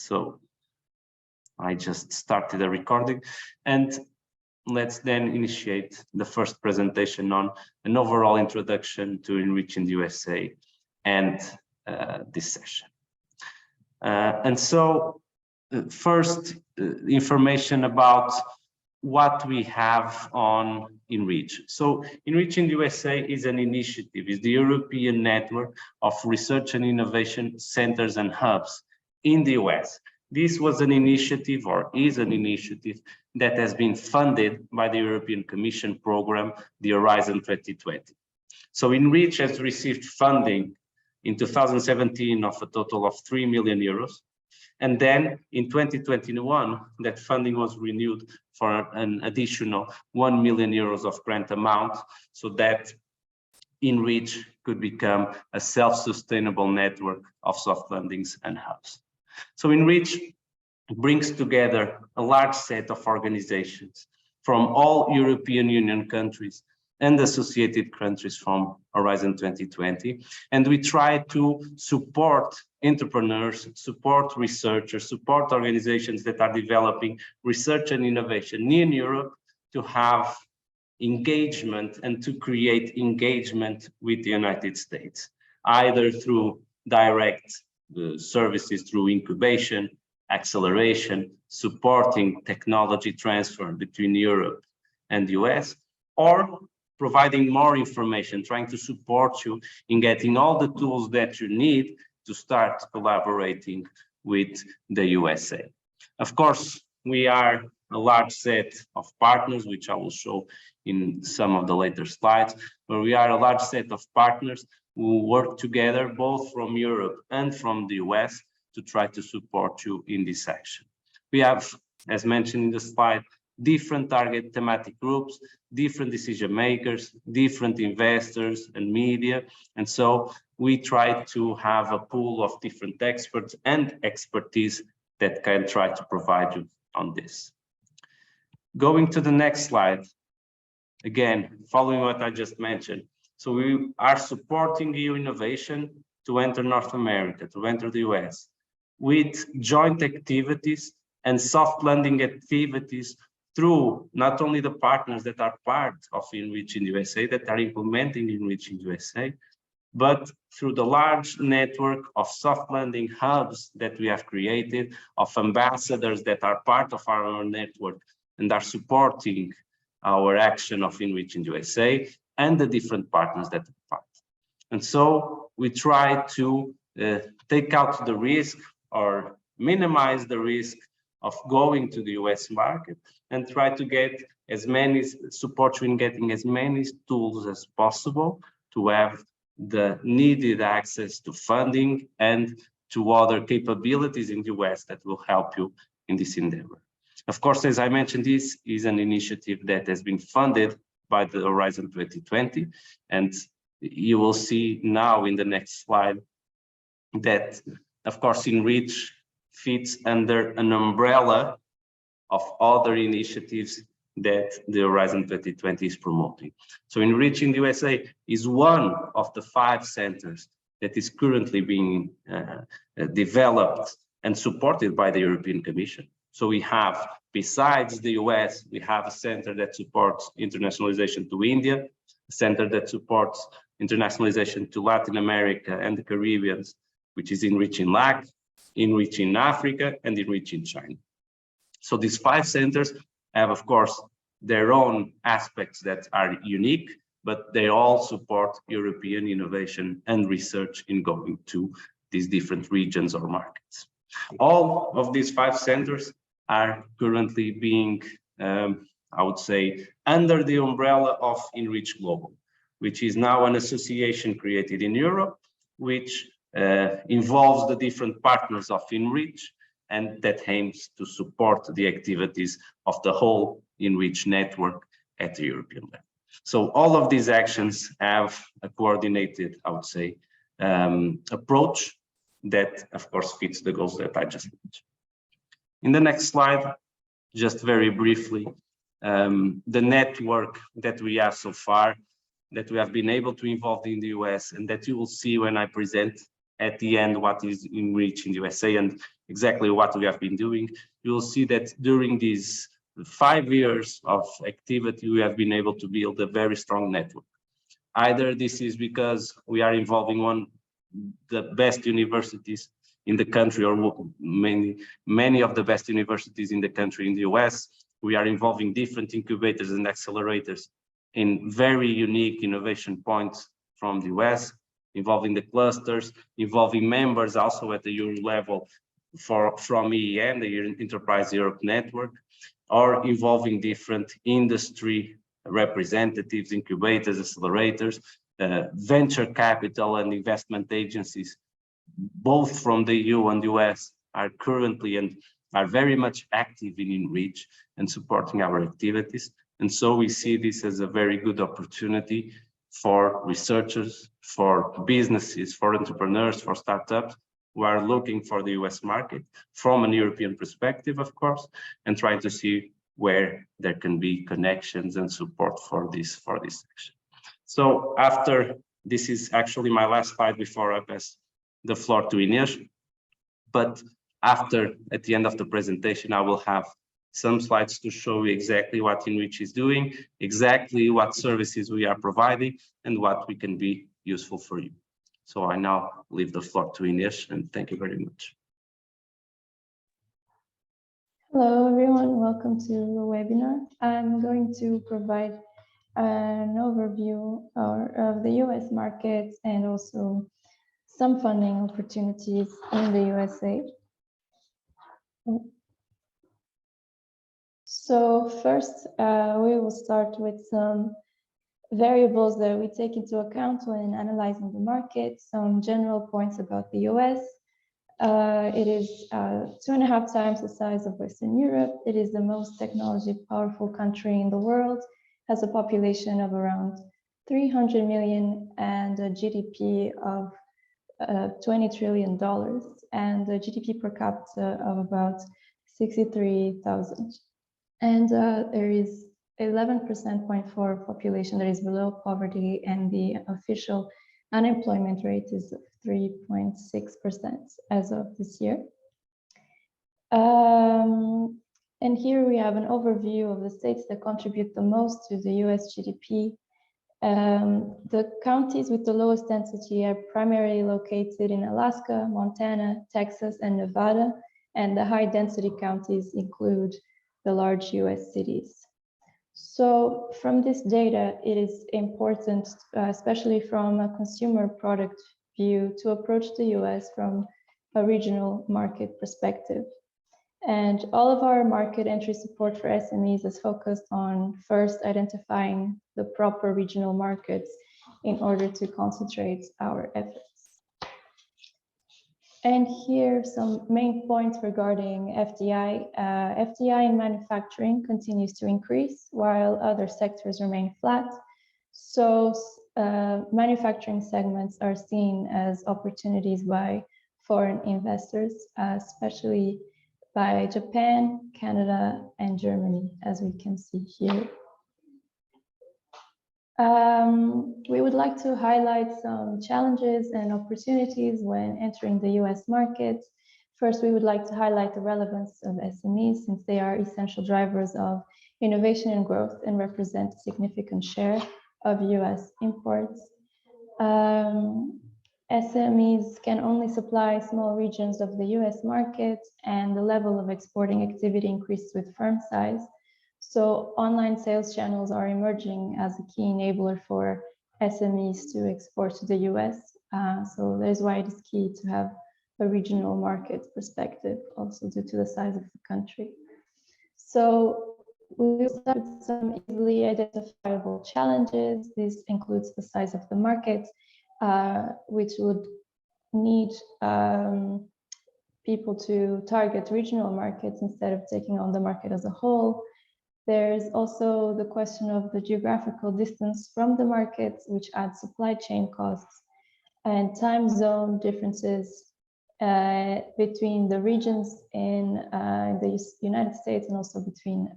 So I just started a recording, and let's then initiate the first presentation on an overall introduction to ENRICH in the USA and this session. And so first, information about what we have on ENRICH. So ENRICH in the USA is an initiative, is the European network of research and innovation centers and hubs in the US. This was an initiative, or is an initiative, that has been funded by the European Commission program, the Horizon 2020. So ENRICH has received funding in 2017 of a total of 3 million euros. And then in 2021, that funding was renewed for an additional 1 million euros of grant amount, so that ENRICH could become a self-sustainable network of soft landings and hubs. So ENRICH brings together a large set of organizations from all European Union countries and associated countries from Horizon 2020. And we try to support entrepreneurs, support researchers, support organizations that are developing research and innovation in Europe to have engagement and to create engagement with the United States, either through direct services, through incubation, acceleration, supporting technology transfer between Europe and the US, or providing more information, trying to support you in getting all the tools that you need to start collaborating with the USA. Of course, we are a large set of partners, which I will show in some of the later slides, but we are a large set of partners who work together, both from Europe and from the US, to try to support you in this action. We have, as mentioned in the slide, different target thematic groups, different decision makers, different investors and media. And so we try to have a pool of different experts and expertise that can try to provide you on this. Going to the next slide, again, following what I just mentioned. So we are supporting EU innovation to enter North America, to enter the US, with joint activities and soft landing activities through not only the partners that are part of ENRICH in the USA, that are implementing ENRICH in the USA, but through the large network of soft landing hubs that we have created, of ambassadors that are part of our network and are supporting our action of ENRICH in the USA, and the different partners that are part. And so we try to take out the risk or minimize the risk of going to the US market and try to get as many support in getting as many tools as possible to have the needed access to funding and to other capabilities in the US that will help you in this endeavor. Of course, as I mentioned, this is an initiative that has been funded by the Horizon 2020, and you will see now in the next slide that, of course, ENRICH fits under an umbrella of other initiatives that the Horizon 2020 is promoting. So ENRICH in the USA is one of the 5 centers that is currently being developed and supported by the European Commission. So we have, besides the US, we have a center that supports internationalization to India, a center that supports internationalization to Latin America and the Caribbean, which is ENRICH in LAC, ENRICH in Africa, and ENRICH in China. So these 5 centers have, of course, their own aspects that are unique, but they all support European innovation and research in going to these different regions or markets. All of these 5 centers are currently being, I would say, under the umbrella of ENRICH Global, which is now an association created in Europe, which involves the different partners of ENRICH, and that aims to support the activities of the whole ENRICH network at the European level. So all of these actions have a coordinated, I would say, approach that, of course, fits the goals that I just mentioned. In the next slide, just very briefly, the network that we have so far, that we have been able to involve in the US, and that you will see when I present at the end what is ENRICH in the USA and exactly what we have been doing, you will see that during these 5 years of activity, we have been able to build a very strong network. Either this is because we are involving the best universities in the country, or many of the best universities in the country in the US. We are involving different incubators and accelerators in very unique innovation points from the US, involving the clusters, involving members also at the Euro level from EEN, the Enterprise Europe Network, or involving different industry representatives, incubators, accelerators, venture capital and investment agencies, both from the EU and the US, are currently and are very much active in ENRICH and supporting our activities. And so we see this as a very good opportunity for researchers, for businesses, for entrepreneurs, for startups who are looking for the US market from an European perspective, of course, and trying to see where there can be connections and support for this section. So after, this is actually my last slide before I pass the floor to Inês, but after, at the end of the presentation, I will have some slides to show you exactly what ENRICH is doing, exactly what services we are providing, and what we can be useful for you. So I now leave the floor to Inês, and thank you very much. Hello, everyone. Welcome to the webinar. I'm going to provide an overview of the US market and also some funding opportunities in the USA. So first, we will start with some variables that we take into account when analyzing the market, some general points about the US. It is 2.5 times the size of Western Europe. It is the most technology powerful country in the world, has a population of around 300 million and a GDP of $20 trillion and a GDP per capita of about 63,000. And there is 11.4% population that is below poverty, and the official unemployment rate is 3.6% as of this year. And here we have an overview of the states that contribute the most to the US GDP. The counties with the lowest density are primarily located in Alaska, Montana, Texas, and Nevada, and the high density counties include the large US cities. So from this data, it is important, especially from a consumer product view, to approach the US from a regional market perspective. And all of our market entry support for SMEs is focused on first identifying the proper regional markets in order to concentrate our efforts. And here some main points regarding FDI. FDI in manufacturing continues to increase while other sectors remain flat. So manufacturing segments are seen as opportunities by foreign investors, especially by Japan, Canada, and Germany, as we can see here. We would like to highlight some challenges and opportunities when entering the US market. First, we would like to highlight the relevance of SMEs, since they are essential drivers of innovation and growth and represent a significant share of US imports. SMEs can only supply small regions of the US market, and the level of exporting activity increases with firm size. So online sales channels are emerging as a key enabler for SMEs to export to the US. So that is why it is key to have a regional market perspective, also due to the size of the country. So we'll start with some easily identifiable challenges. This includes the size of the market, which would need people to target regional markets instead of taking on the market as a whole. There's also the question of the geographical distance from the markets, which adds supply chain costs, and time zone differences between the regions in the United States and also between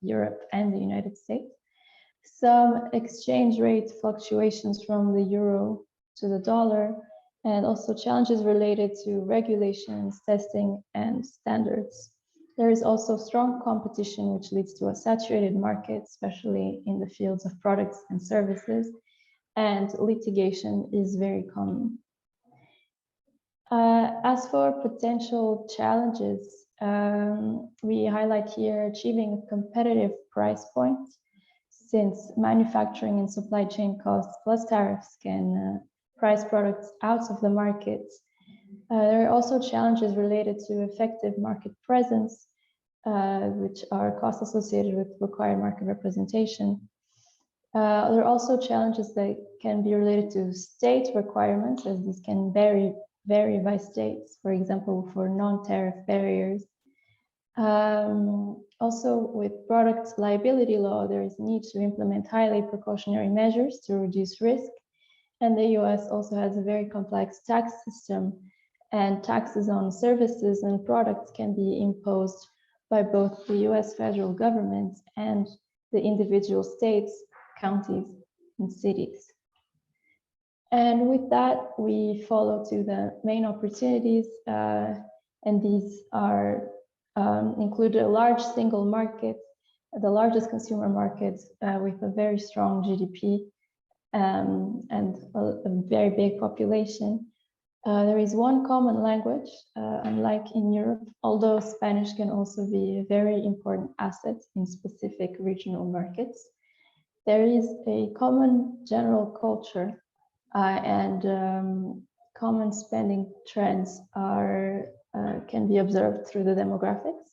Europe and the United States. Some exchange rate fluctuations from the euro to the dollar, and also challenges related to regulations, testing, and standards. There is also strong competition, which leads to a saturated market, especially in the fields of products and services, and litigation is very common. As for potential challenges, we highlight here achieving a competitive price point, since manufacturing and supply chain costs plus tariffs can price products out of the market. There are also challenges related to effective market presence, which are costs associated with required market representation. There are also challenges that can be related to state requirements, as these can vary by states, for example, for non-tariff barriers. Also, with product liability law, there is need to implement highly precautionary measures to reduce risk. And the US also has a very complex tax system, and taxes on services and products can be imposed by both the US federal government and the individual states, counties, and cities. And with that, we follow to the main opportunities, and these are include a large single market, the largest consumer market with a very strong GDP and a very big population. There is one common language, unlike in Europe, although Spanish can also be a very important asset in specific regional markets. There is a common general culture and common spending trends can be observed through the demographics.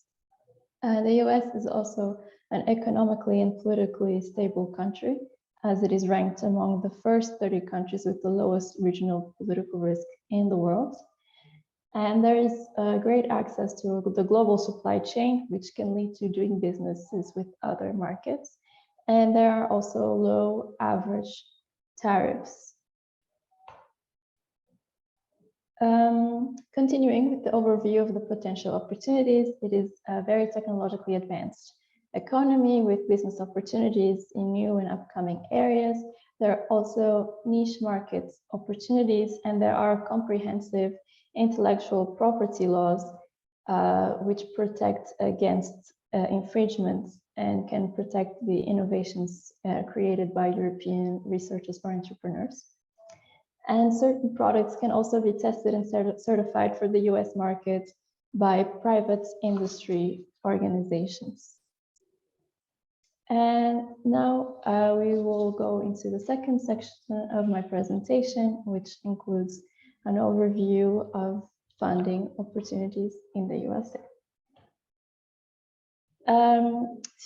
The US is also an economically and politically stable country, as it is ranked among the first 30 countries with the lowest regional political risk in the world. And there is great access to the global supply chain, which can lead to doing businesses with other markets. And there are also low average tariffs. Continuing with the overview of the potential opportunities, it is a very technologically advanced economy with business opportunities in new and upcoming areas. There are also niche markets opportunities, and there are comprehensive intellectual property laws which protect against infringements and can protect the innovations created by European researchers or entrepreneurs. And certain products can also be tested and certified for the US market by private industry organizations. And now we will go into the second section of my presentation, which includes an overview of funding opportunities in the USA.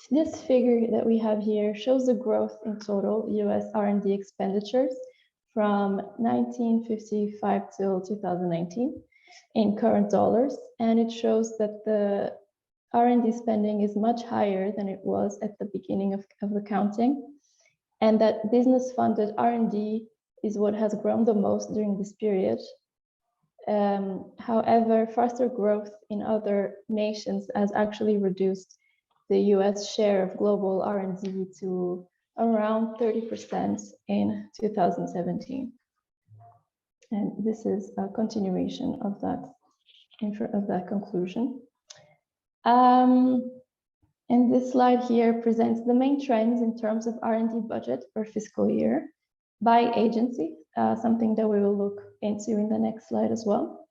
This figure that we have here shows the growth in total US R&D expenditures from 1955 till 2019 in current dollars, and it shows that the R&D spending is much higher than it was at the beginning of the counting, and that business-funded R&D is what has grown the most during this period. However, faster growth in other nations has actually reduced the US share of global R&D to around 30% in 2017. And this is a continuation of that conclusion. And this slide here presents the main trends in terms of R&D budget per fiscal year by agency, something that we will look into in the next slide as well.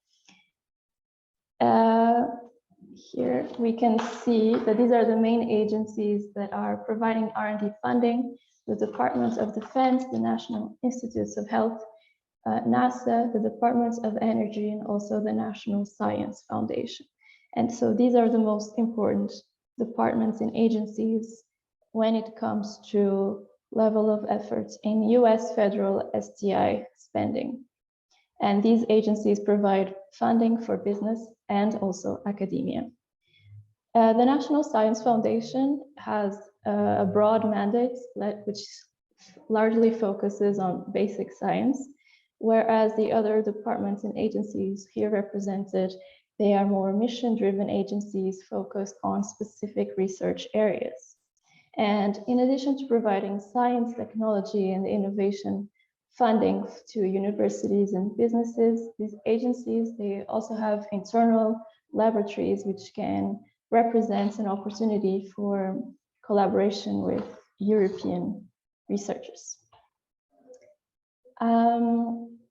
Here we can see that these are the main agencies that are providing R&D funding: the Department of Defense, the National Institutes of Health, NASA, the Department of Energy, and also the National Science Foundation. And so these are the most important departments and agencies when it comes to level of efforts in US federal STI spending. And these agencies provide funding for business and also academia. The National Science Foundation has a broad mandate which largely focuses on basic science, whereas the other departments and agencies here represented, they are more mission-driven agencies focused on specific research areas. And in addition to providing science, technology, and innovation funding to universities and businesses. These agencies, they also have internal laboratories which can represent an opportunity for collaboration with European researchers.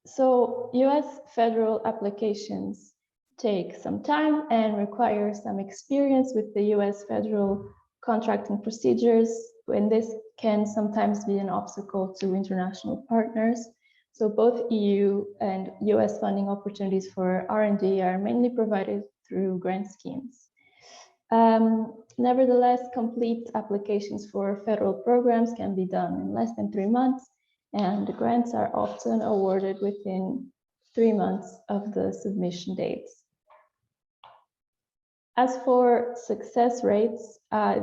So US federal applications take some time and require some experience with the US federal contracting procedures, and this can sometimes be an obstacle to international partners. So both EU and US funding opportunities for R&D are mainly provided through grant schemes. Nevertheless, complete applications for federal programs can be done in less than 3 months, and the grants are often awarded within 3 months of the submission dates. As for success rates,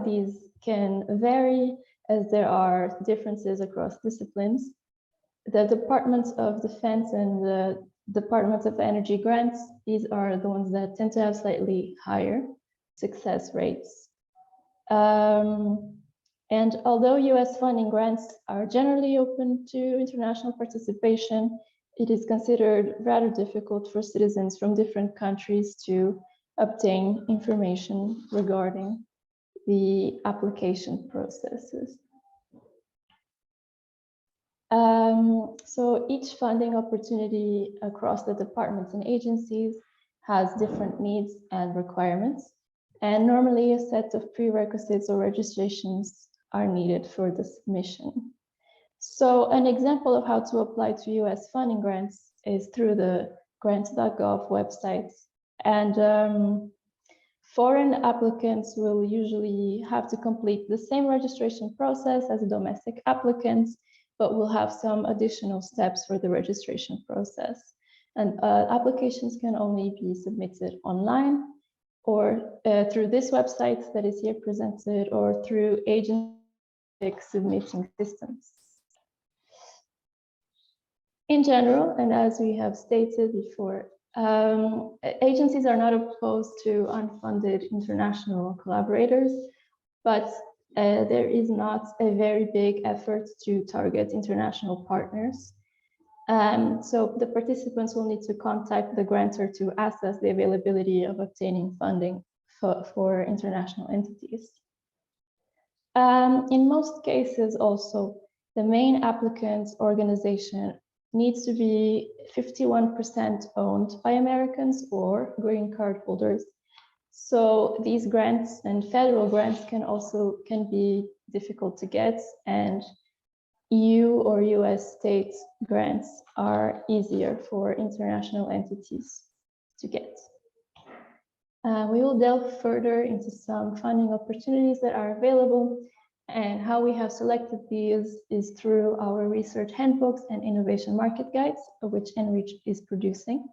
these can vary as there are differences across disciplines. The Departments of Defense and the Department of Energy grants, these are the ones that tend to have slightly higher success rates. And although US funding grants are generally open to international participation, it is considered rather difficult for citizens from different countries to obtain information regarding the application processes. So each funding opportunity across the departments and agencies has different needs and requirements, and normally a set of prerequisites or registrations are needed for the submission. So an example of how to apply to US funding grants is through the grants.gov website. And foreign applicants will usually have to complete the same registration process as domestic applicants, but will have some additional steps for the registration process. And applications can only be submitted online or through this website that is here presented, or through agency submitting systems. In general, and as we have stated before, agencies are not opposed to unfunded international collaborators, but there is not a very big effort to target international partners. So the participants will need to contact the grantor to assess the availability of obtaining funding for international entities. In most cases also, the main applicant's organization needs to be 51% owned by Americans or green card holders. So these grants and federal grants can be difficult to get, and EU or US state grants are easier for international entities to get. We will delve further into some funding opportunities that are available, and how we have selected these is through our research handbooks and innovation market guides, which ENRICH is producing.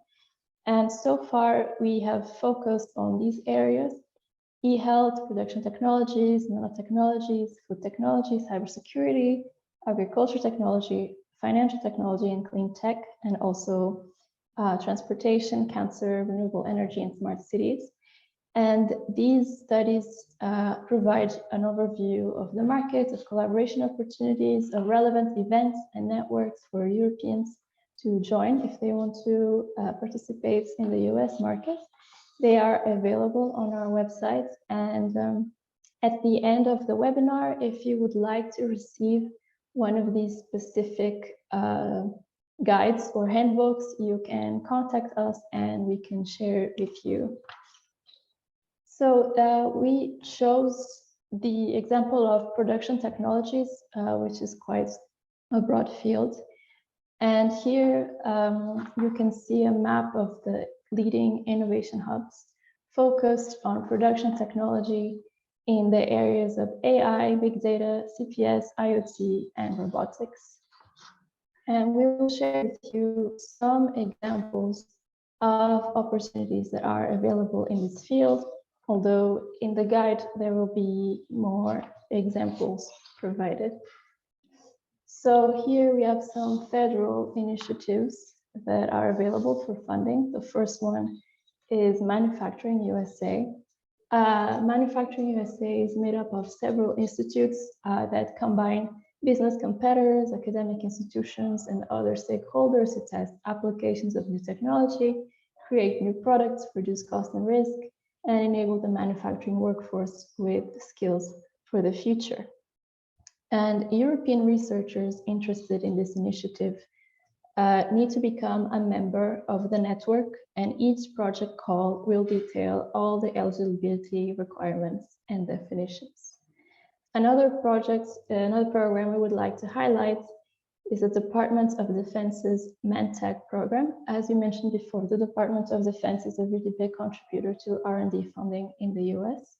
And so far, we have focused on these areas: e-health, production technologies, nanotechnologies, food technology, cybersecurity, agriculture technology, financial technology, and clean tech, and also transportation, cancer, renewable energy, and smart cities. And these studies provide an overview of the market, of collaboration opportunities, of relevant events and networks for Europeans to join if they want to participate in the US market. They are available on our website. And at the end of the webinar, if you would like to receive one of these specific guides or handbooks, you can contact us and we can share it with you. So we chose the example of production technologies, which is quite a broad field. And here you can see a map of the leading innovation hubs focused on production technology in the areas of AI, big data, CPS, IoT, and robotics. And we will share with you some examples of opportunities that are available in this field, although in the guide there will be more examples provided. So here we have some federal initiatives that are available for funding. The first one is Manufacturing USA. Manufacturing USA is made up of several institutes that combine business competitors, academic institutions, and other stakeholders to test applications of new technology, create new products, reduce cost and risk, and enable the manufacturing workforce with skills for the future. And European researchers interested in this initiative need to become a member of the network, and each project call will detail all the eligibility requirements and definitions. Another program we would like to highlight is the Department of Defense's ManTech program. As you mentioned before, the Department of Defense is a really big contributor to R&D funding in the US.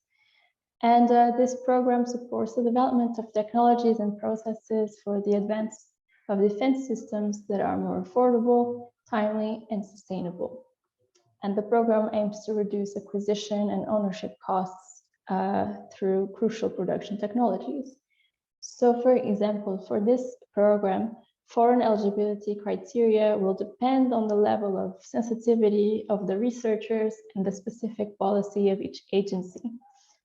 And this program supports the development of technologies and processes for the advance of defense systems that are more affordable, timely, and sustainable. And the program aims to reduce acquisition and ownership costs through crucial production technologies. So for example, for this program, foreign eligibility criteria will depend on the level of sensitivity of the researchers and the specific policy of each agency.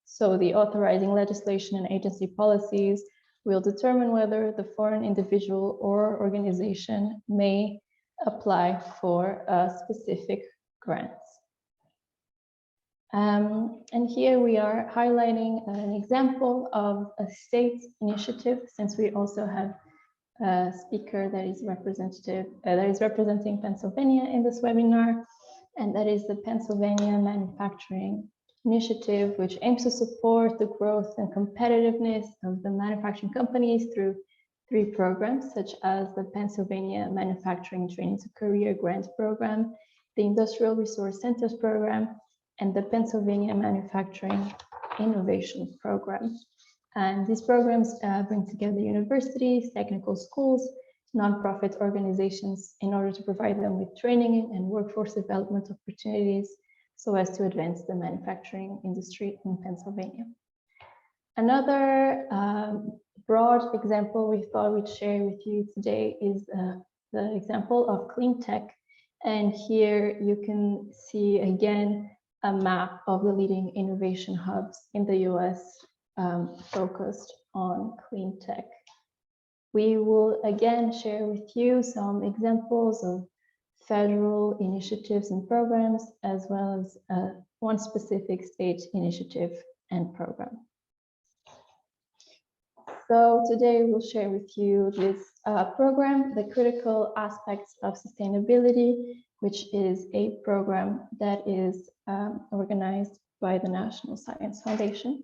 So the authorizing legislation and agency policies will determine whether the foreign individual or organization may apply for specific grants. And here we are highlighting an example of a state initiative, since we also have a speaker that is representing Pennsylvania in this webinar, and that is the Pennsylvania Manufacturing Initiative, which aims to support the growth and competitiveness of the manufacturing companies through 3 programs, such as the Pennsylvania Manufacturing Training to Career Grant Program, the Industrial Resource Centers Program, and the Pennsylvania Manufacturing Innovation Program. And these programs bring together universities, technical schools, nonprofit organizations in order to provide them with training and workforce development opportunities so as to advance the manufacturing industry in Pennsylvania. Another broad example we thought we'd share with you today is the example of clean tech. And here you can see again a map of the leading innovation hubs in the US focused on clean tech. We will again share with you some examples of federal initiatives and programs, as well as one specific state initiative and program. So today we'll share with you this program, the Critical Aspects of Sustainability, which is a program that is organized by the National Science Foundation.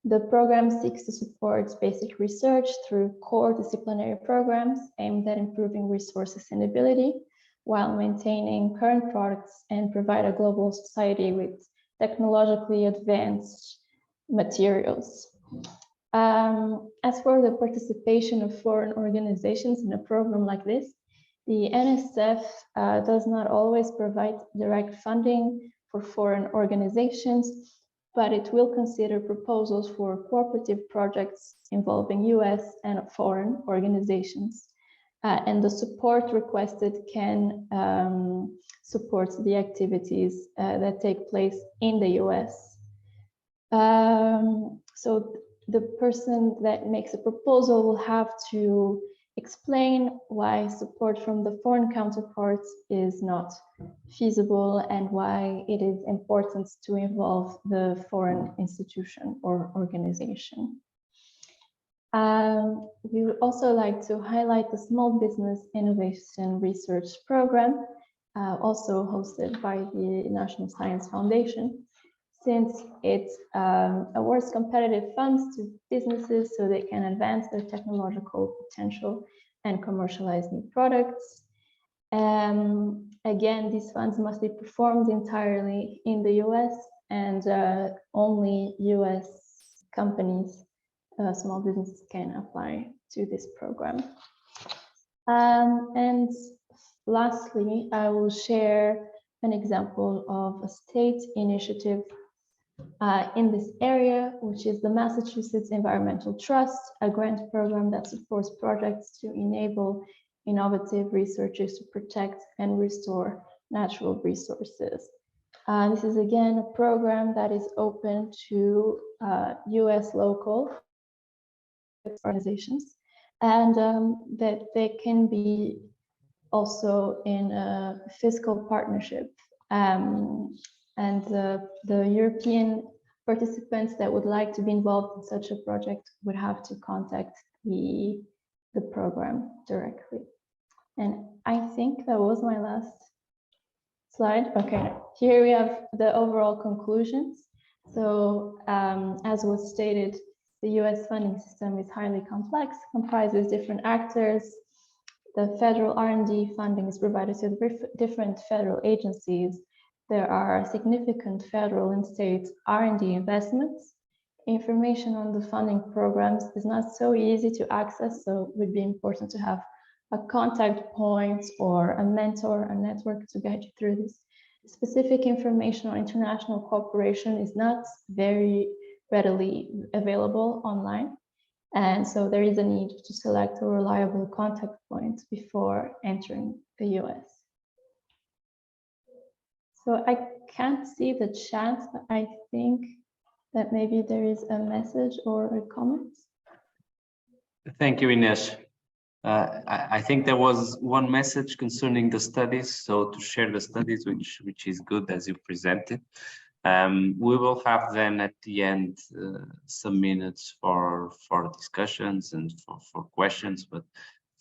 The program seeks to support basic research through core disciplinary programs aimed at improving resource sustainability while maintaining current products and provide a global society with technologically advanced materials. As for the participation of foreign organizations in a program like this, the NSF does not always provide direct funding for foreign organizations, but it will consider proposals for cooperative projects involving US and foreign organizations. And the support requested can support the activities that take place in the US. So the person that makes a proposal will have to explain why support from the foreign counterparts is not feasible and why it is important to involve the foreign institution or organization. We would also like to highlight the Small Business Innovation Research Program, also hosted by the National Science Foundation, since it awards competitive funds to businesses so they can advance their technological potential and commercialize new products. Again, these funds must be performed entirely in the US, and only US companies, small businesses, can apply to this program. And lastly, I will share an example of a state initiative in this area, which is the Massachusetts Environmental Trust, a grant program that supports projects to enable innovative researchers to protect and restore natural resources. This is again a program that is open to US local organizations, and that they can be also in a fiscal partnership. And the European participants that would like to be involved in such a project would have to contact the program directly. And I think that was my last slide. Okay, here we have the overall conclusions. So as was stated, the US funding system is highly complex, comprises different actors. The federal R&D funding is provided to different federal agencies. There are significant federal and state R&D investments. Information on the funding programs is not so easy to access, so it would be important to have a contact point or a mentor, a network to guide you through this. Specific information on international cooperation is not very readily available online. And so there is a need to select a reliable contact point before entering the US. So I can't see the chat, but I think that maybe there is a message or a comment. Thank you, Ines. I think there was one message concerning the studies, so to share the studies, which is good as you presented. We will have then at the end some minutes for discussions and for questions, but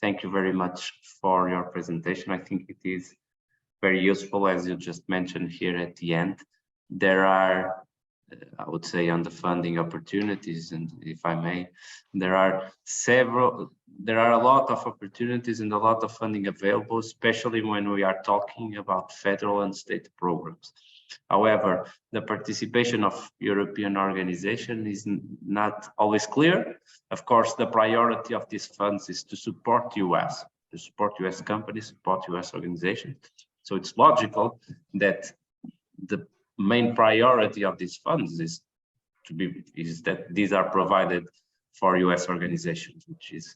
thank you very much for your presentation. I think it is very useful, as you just mentioned here at the end. There are, I would say, on the funding opportunities, and if I may, there are a lot of opportunities and a lot of funding available, especially when we are talking about federal and state programs. However, the participation of European organizations is not always clear. Of course, the priority of these funds is to support US companies, support US organizations. So it's logical that the main priority of these funds is that these are provided for US organizations, which is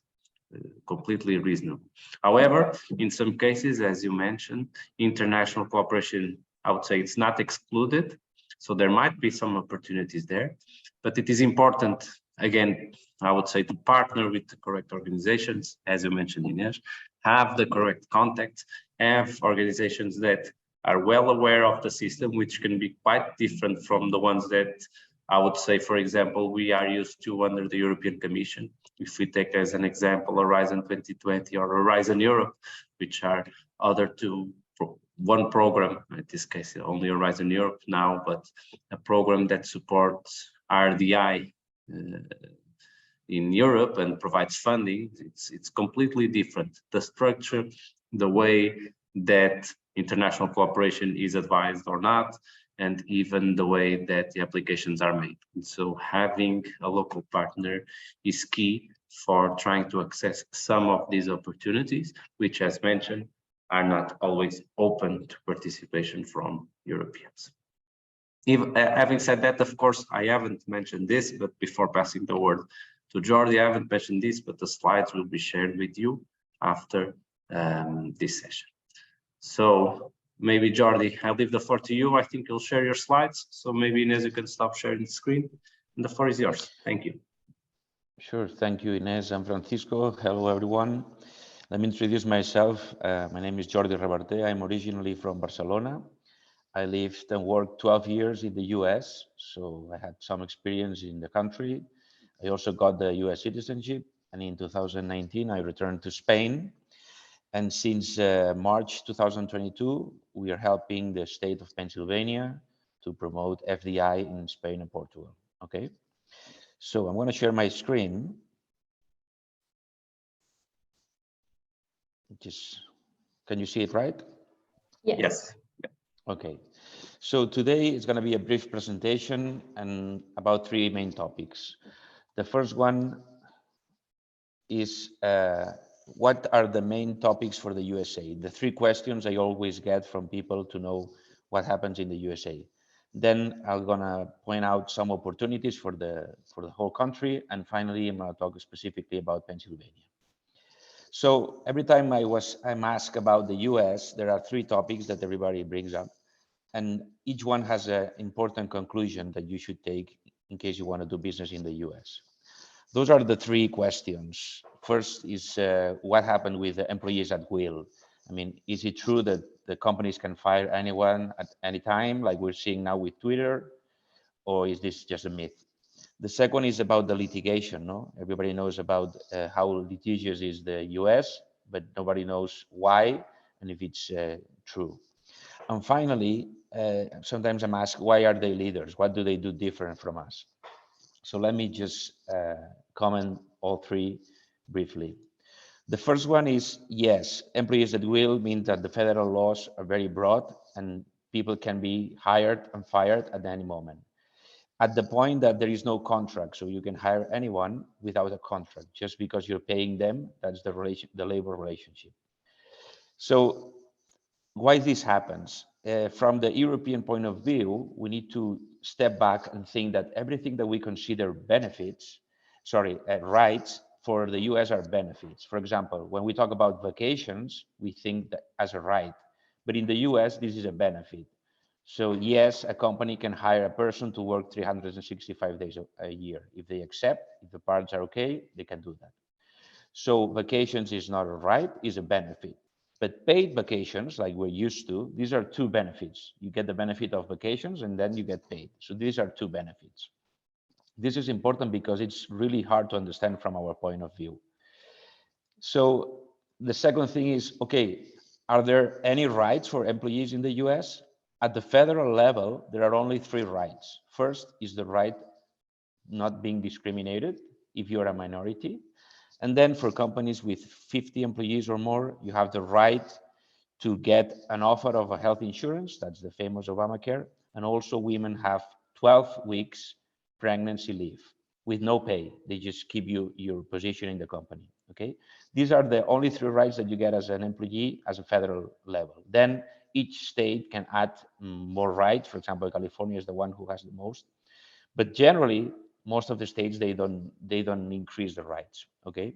completely reasonable. However, in some cases, as you mentioned, international cooperation, I would say it's not excluded. So there might be some opportunities there, but it is important, again, I would say, to partner with the correct organizations, as you mentioned, Ines, have the correct contacts, have organizations that are well aware of the system, which can be quite different from the ones that I would say, for example, we are used to under the European Commission. If we take as an example, Horizon 2020 or Horizon Europe, which are other two, one program, in this case, only Horizon Europe now, but a program that supports RDI in Europe and provides funding, it's completely different. The structure, the way that international cooperation is advised or not, and even the way that the applications are made. And so having a local partner is key for trying to access some of these opportunities, which, as mentioned, are not always open to participation from Europeans. Having said that, of course, I haven't mentioned this, but before passing the word to Jordi, I haven't mentioned this, but the slides will be shared with you after this session. So maybe Jordi, I'll leave the floor to you. I think you'll share your slides. So maybe Ines, you can stop sharing the screen and the floor is yours. Thank you. Sure, thank you, Ines and Francisco. Hello, everyone. Let me introduce myself. My name is Jordi Rebarte. I'm originally from Barcelona. I lived and worked 12 years in the US, so I had some experience in the country. I also got the US citizenship, and in 2019, I returned to Spain. And since March 2022, we are helping the state of Pennsylvania to promote FDI in Spain and Portugal. Okay, so I'm going to share my screen. Can you see it right? Yes. Okay, so today is going to be a brief presentation and about three main topics. The first one is what are the main topics for the USA? The three questions I always get from people to know what happens in the USA. Then I'm gonna point out some opportunities for the whole country, and finally I'm gonna talk specifically about Pennsylvania. So every time I'm asked about the US, there are three topics that everybody brings up, and each one has an important conclusion that you should take in case you want to do business in the US. Those are the three questions. First is what happened with the employees at will? I mean, is it true that the companies can fire anyone at any time, like we're seeing now with Twitter, or is this just a myth? The second is about the litigation. No, everybody knows about how litigious is the U.S., but nobody knows why and if it's true. And finally, sometimes I'm asked, why are they leaders? What do they do different from us? So let me just comment all three briefly. The first one is, yes, employees at will means that the federal laws are very broad and people can be hired and fired at any moment. At the point that there is no contract, so you can hire anyone without a contract, just because you're paying them, that's the labor relationship. So why this happens? From the European point of view, we need to step back and think that everything that we consider rights for the US are benefits. For example, when we talk about vacations, we think that as a right, but in the US, this is a benefit. So yes, a company can hire a person to work 365 days a year. If they accept, if the parts are okay, they can do that. So vacations is not a right, is a benefit. But paid vacations, like we're used to, these are two benefits. You get the benefit of vacations and then you get paid. So these are two benefits. This is important because it's really hard to understand from our point of view. So the second thing is, okay, are there any rights for employees in the US? At the federal level, there are only three rights. First is the right not being discriminated if you're a minority. And then for companies with 50 employees or more, you have the right to get an offer of a health insurance. That's the famous Obamacare. And also women have 12 weeks pregnancy leave with no pay. They just keep you your position in the company. Okay. These are the only three rights that you get as an employee as a federal level. Then each state can add more rights. For example, California is the one who has the most. But generally, most of the states, they don't increase the rights. Okay.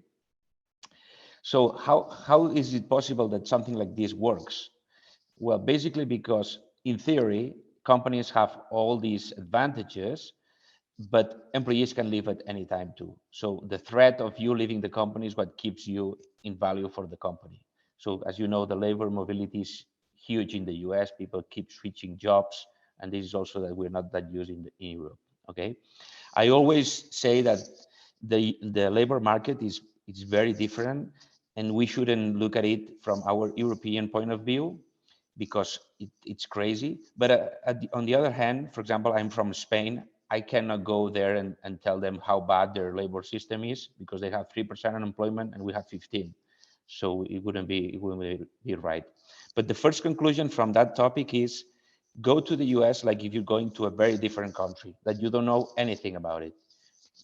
So how is it possible that something like this works? Well, basically because in theory, companies have all these advantages, but employees can leave at any time too. So the threat of you leaving the company is what keeps you in value for the company. So as you know, the labor mobility is huge in the US. People keep switching jobs, and this is also that we're not that used in Europe. Okay, I always say that the labor market is very different, and we shouldn't look at it from our European point of view because it's crazy. But on the other hand, for example, I'm from Spain. I cannot go there and tell them how bad their labor system is because they have 3% unemployment and we have 15. So it wouldn't be right. But the first conclusion from that topic is go to the US like if you're going to a very different country that you don't know anything about it.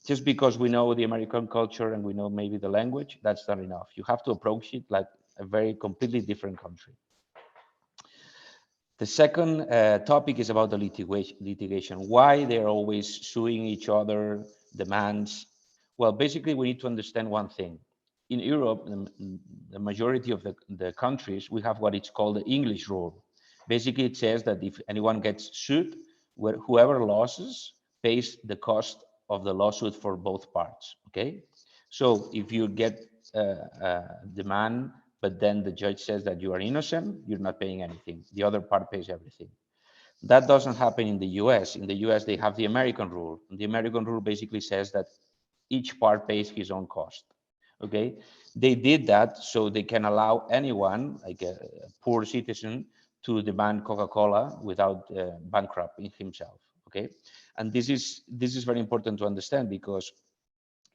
Just because we know the American culture and we know maybe the language, that's not enough. You have to approach it like a very completely different country. The second topic is about the litigation. Why they're always suing each other, demands. Well, basically, we need to understand one thing. In Europe, the majority of the countries, we have what is called the English rule. Basically, it says that if anyone gets sued, whoever loses pays the cost of the lawsuit for both parts, okay? So if you get a demand, but then the judge says that you are innocent, you're not paying anything. The other part pays everything. That doesn't happen in the US. In the US, they have the American rule. And the American rule basically says that each part pays his own cost. Okay, they did that so they can allow anyone, like a poor citizen, to demand Coca-Cola without bankrupting himself. Okay, and this is very important to understand because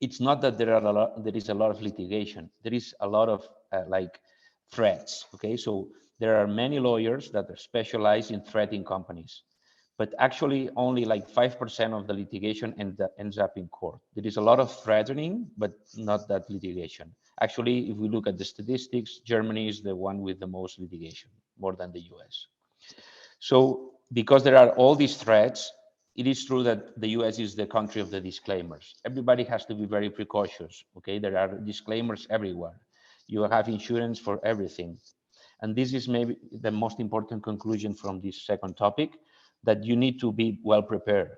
it's not that there is a lot of litigation. There is a lot of like threats. Okay, so there are many lawyers that are specialized in threatening companies, but actually only like 5% of the litigation ends up in court. There is a lot of threatening, but not that litigation. Actually, if we look at the statistics, Germany is the one with the most litigation, more than the US. So because there are all these threats, it is true that the US is the country of the disclaimers. Everybody has to be very precautious, okay? There are disclaimers everywhere. You have insurance for everything. And this is maybe the most important conclusion from this second topic, that you need to be well prepared.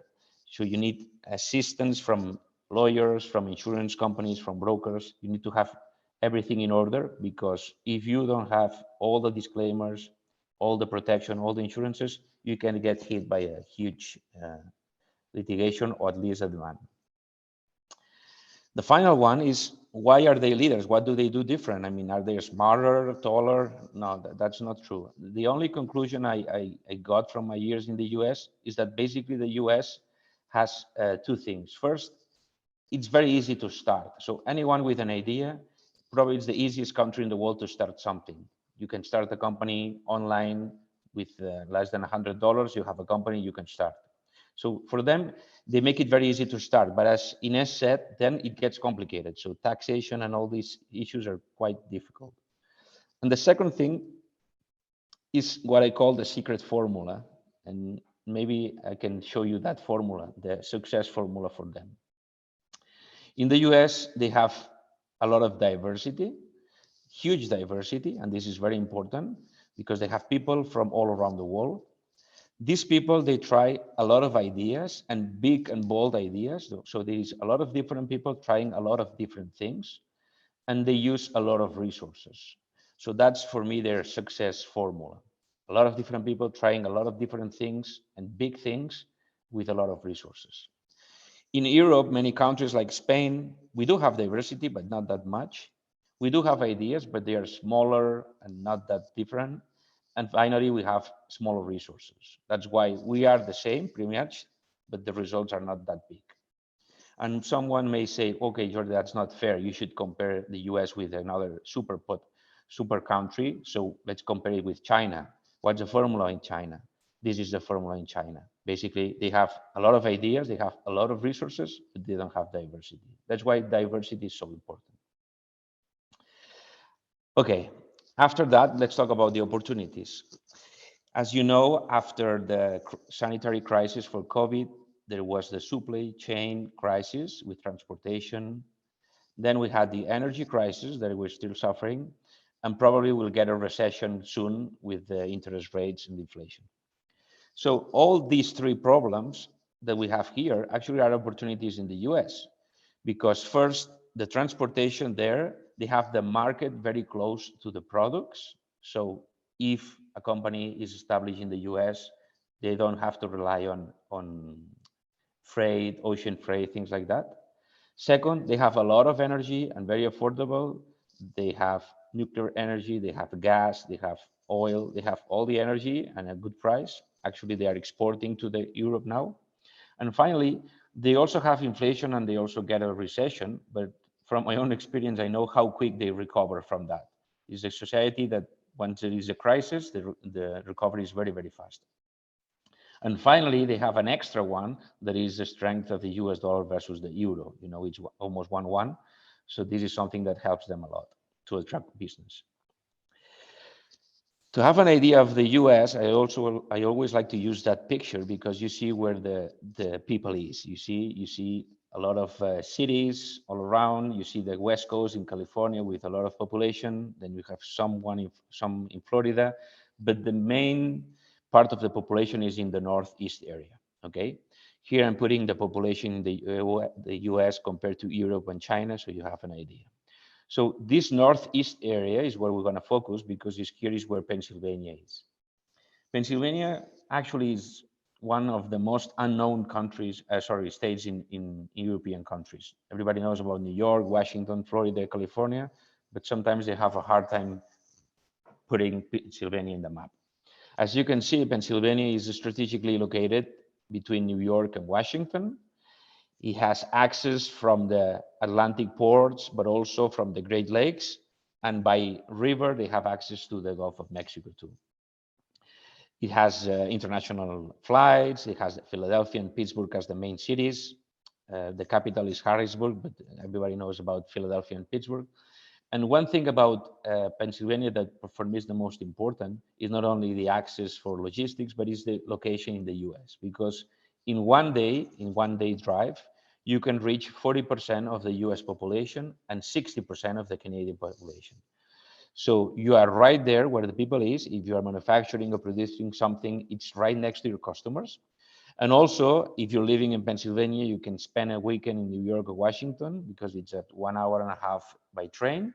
So you need assistance from lawyers, from insurance companies, from brokers. You need to have everything in order, because if you don't have all the disclaimers, all the protection, all the insurances, you can get hit by a huge litigation, or at least a demand. The final one is, why are they leaders? What do they do different? I mean, are they smarter, taller? No, that's not true. The only conclusion I got from my years in the US is that basically the US has two things. First, it's very easy to start. So anyone with an idea, probably it's the easiest country in the world to start something. You can start a company online with less than $100. You have a company, you can start. So for them, they make it very easy to start. But as Ines said, then it gets complicated. So taxation and all these issues are quite difficult. And the second thing is what I call the secret formula. And maybe I can show you that formula, the success formula for them. In the US, they have a lot of diversity, huge diversity, and this is very important because they have people from all around the world. These people, they try a lot of ideas, and big and bold ideas. So there is a lot of different people trying a lot of different things, and they use a lot of resources. So that's, for me, their success formula. A lot of different people trying a lot of different things and big things with a lot of resources. In Europe, many countries like Spain, we do have diversity, but not that much. We do have ideas, but they are smaller and not that different. And finally, we have smaller resources. That's why we are the same, pretty much, but the results are not that big. And someone may say, okay, Jordi, that's not fair. You should compare the US with another super country. So let's compare it with China. What's the formula in China? This is the formula in China. Basically, they have a lot of ideas, they have a lot of resources, but they don't have diversity. That's why diversity is so important. Okay, after that, let's talk about the opportunities. As you know, after the sanitary crisis for COVID, there was the supply chain crisis with transportation. Then we had the energy crisis that we're still suffering, and probably we'll get a recession soon with the interest rates and inflation. So all these three problems that we have here actually are opportunities in the US, because first, the transportation there, they have the market very close to the products. So if a company is established in the US, they don't have to rely on freight, ocean freight, things like that. Second, they have a lot of energy and very affordable. They have nuclear energy, they have gas, they have oil, they have all the energy and a good price. Actually, they are exporting to the Europe now. And finally, they also have inflation and they also get a recession. But from my own experience, I know how quick they recover from that. It's a society that once there is a crisis, the recovery is very, very fast. And finally, they have an extra one that is the strength of the US dollar versus the euro. You know, it's almost 1-1. So this is something that helps them a lot to attract business. To have an idea of the US, I always like to use that picture because you see where the people is. You see a lot of cities all around. You see the West Coast in California with a lot of population. Then you have some in Florida, but the main part of the population is in the Northeast area. Okay, here I'm putting the population in the US compared to Europe and China, so you have an idea. So this Northeast area is where we're going to focus because here is where Pennsylvania is. Pennsylvania actually is one of the most unknown states in European countries. Everybody knows about New York, Washington, Florida, California, but sometimes they have a hard time putting Pennsylvania in the map. As you can see, Pennsylvania is strategically located between New York and Washington. It has access from the Atlantic ports, but also from the Great Lakes. And by river, they have access to the Gulf of Mexico too. It has international flights. It has Philadelphia and Pittsburgh as the main cities. The capital is Harrisburg, but everybody knows about Philadelphia and Pittsburgh. And one thing about Pennsylvania that for me is the most important is not only the access for logistics, but is the location in the US. Because in one day drive, you can reach 40% of the US population and 60% of the Canadian population. So you are right there where the people is. If you are manufacturing or producing something, it's right next to your customers. And also, if you're living in Pennsylvania, you can spend a weekend in New York or Washington because it's at 1.5 hours by train,